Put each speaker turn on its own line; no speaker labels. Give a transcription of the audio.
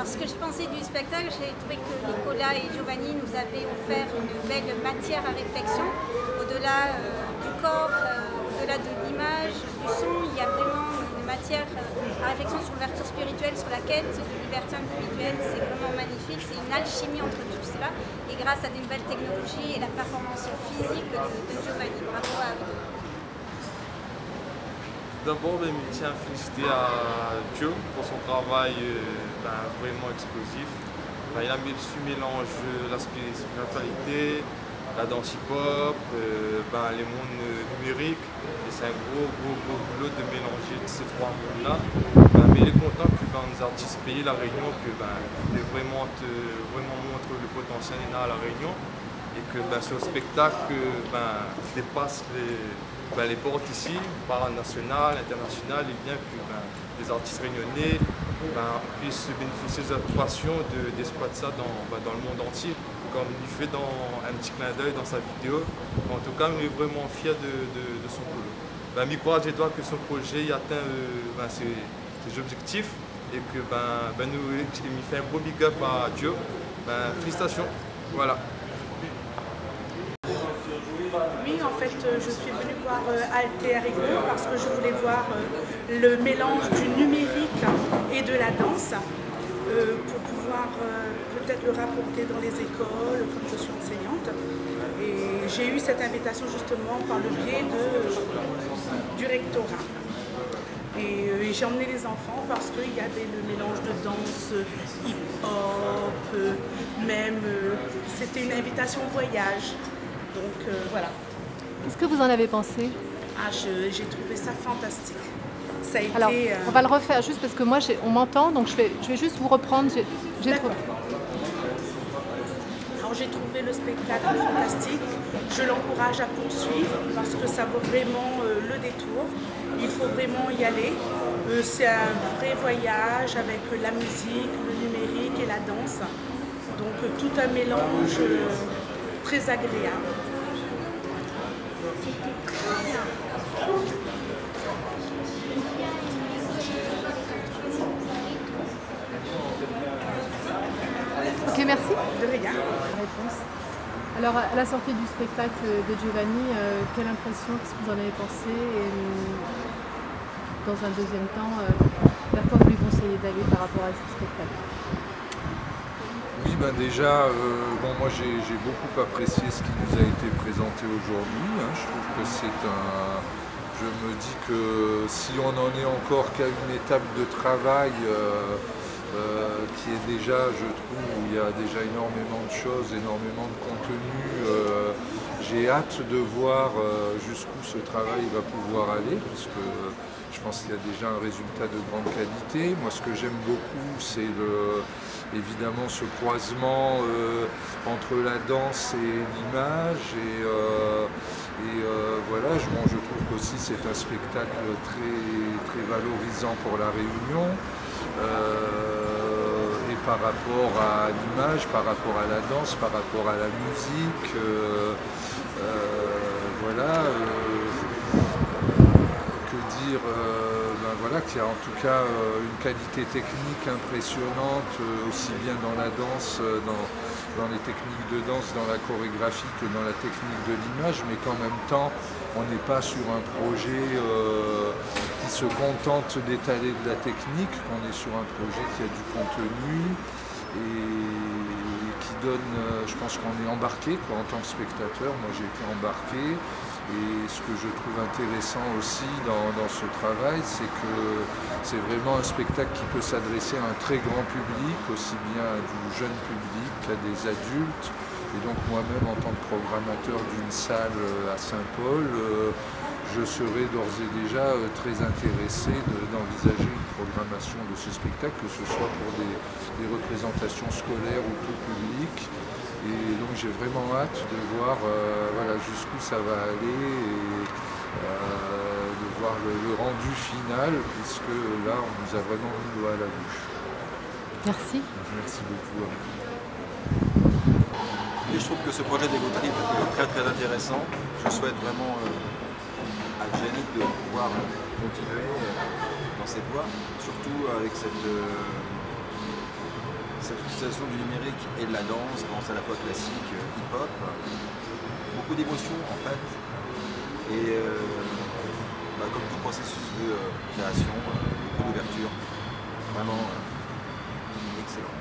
Alors ce que je pensais du spectacle, j'ai trouvé que Nicolas et Giovanni nous avaient offert une belle matière à réflexion. Au-delà du corps, au-delà de l'image, du son, il y a vraiment une matière à réflexion sur l'ouverture spirituelle, sur la quête de liberté individuelle. C'est vraiment magnifique, c'est une alchimie entre tout cela. Et grâce à des nouvelles technologies et la performance physique de Giovanni. Bravo à vous.
D'abord, je tiens à féliciter à Joe pour son travail vraiment explosif. Il a su mélanger la spiritualité, la danse hip-hop, les mondes numériques. Et c'est un gros boulot de mélanger ces trois mondes-là. Mais il est content que les artistes pays La Réunion, que vraiment montre le potentiel qu'il y a à La Réunion. Et que ce spectacle dépasse les portes ici, par national, international, et bien que les artistes réunionnais puissent bénéficier des approbations d'exploiter ça dans le monde entier, comme il fait dans un petit clin d'œil dans sa vidéo. En tout cas, il est vraiment fier de son boulot. Il croit que son projet atteint ses objectifs et que il fait un gros big up à Dieu. Félicitations. Voilà.
Oui, en fait, je suis venue voir Alter Ego parce que je voulais voir le mélange du numérique et de la danse pour pouvoir peut-être le rapporter dans les écoles, comme je suis enseignante. Et j'ai eu cette invitation justement par le biais du rectorat. Et j'ai emmené les enfants parce qu'il y avait le mélange de danse, hip-hop, c'était une invitation au voyage. Donc voilà.
Qu'est-ce que vous en avez pensé?
J'ai trouvé ça fantastique. Ça a été,
alors, on va le refaire juste parce que moi, on m'entend, donc je vais juste vous reprendre.
D'accord. Alors j'ai trouvé le spectacle fantastique. Je l'encourage à poursuivre parce que ça vaut vraiment le détour. Il faut vraiment y aller. C'est un vrai voyage avec la musique, le numérique et la danse. Donc tout un mélange très agréable.
C'était très bien.
Ok, merci.
De rien.
Réponse. Alors, à la sortie du spectacle de Giovanni, quelle impression, qu'est-ce que vous en avez pensé? Et dans un deuxième temps, vers quoi vous lui conseillez d'aller par rapport à ce spectacle?
Oui, déjà, moi j'ai beaucoup apprécié ce qui nous a été présenté aujourd'hui. Je trouve que je me dis que si on en est encore qu'à une étape de travail qui est déjà, je trouve, où il y a déjà énormément de choses, énormément de contenu, j'ai hâte de voir jusqu'où ce travail va pouvoir aller, puisque je pense qu'il y a déjà un résultat de grande qualité. Moi, ce que j'aime beaucoup, c'est évidemment ce croisement entre la danse et l'image. Voilà, je trouve qu'aussi c'est un spectacle très valorisant pour La Réunion. Et par rapport à l'image, par rapport à la danse, par rapport à la musique, voilà. Que dire, voilà, qu'il y a en tout cas une qualité technique impressionnante, aussi bien dans la danse, dans les techniques de danse, dans la chorégraphie que dans la technique de l'image, mais qu'en même temps, on n'est pas sur un projet qui se contente d'étaler de la technique, qu'on est sur un projet qui a du contenu et qui donne, je pense qu'on est embarqué en tant que spectateur. Moi j'ai été embarqué. Et ce que je trouve intéressant aussi dans ce travail, c'est que c'est vraiment un spectacle qui peut s'adresser à un très grand public, aussi bien à du jeune public qu'à des adultes. Et donc moi-même, en tant que programmateur d'une salle à Saint-Paul, je serais d'ores et déjà très intéressé d'envisager une programmation de ce spectacle, que ce soit pour des représentations scolaires ou tout public. Et donc j'ai vraiment hâte de voir voilà, jusqu'où ça va aller et de voir le rendu final, puisque là on nous a vraiment mis le doigt à la bouche.
Merci.
Merci beaucoup.
Et je trouve que ce projet d'Ego Trip est très intéressant. Je souhaite vraiment à Gianni de pouvoir continuer dans cette voie, surtout avec cette cette utilisation du numérique et de la danse à la fois classique, hip-hop, beaucoup d'émotions en fait, et comme tout processus de création, beaucoup d'ouverture, vraiment excellent.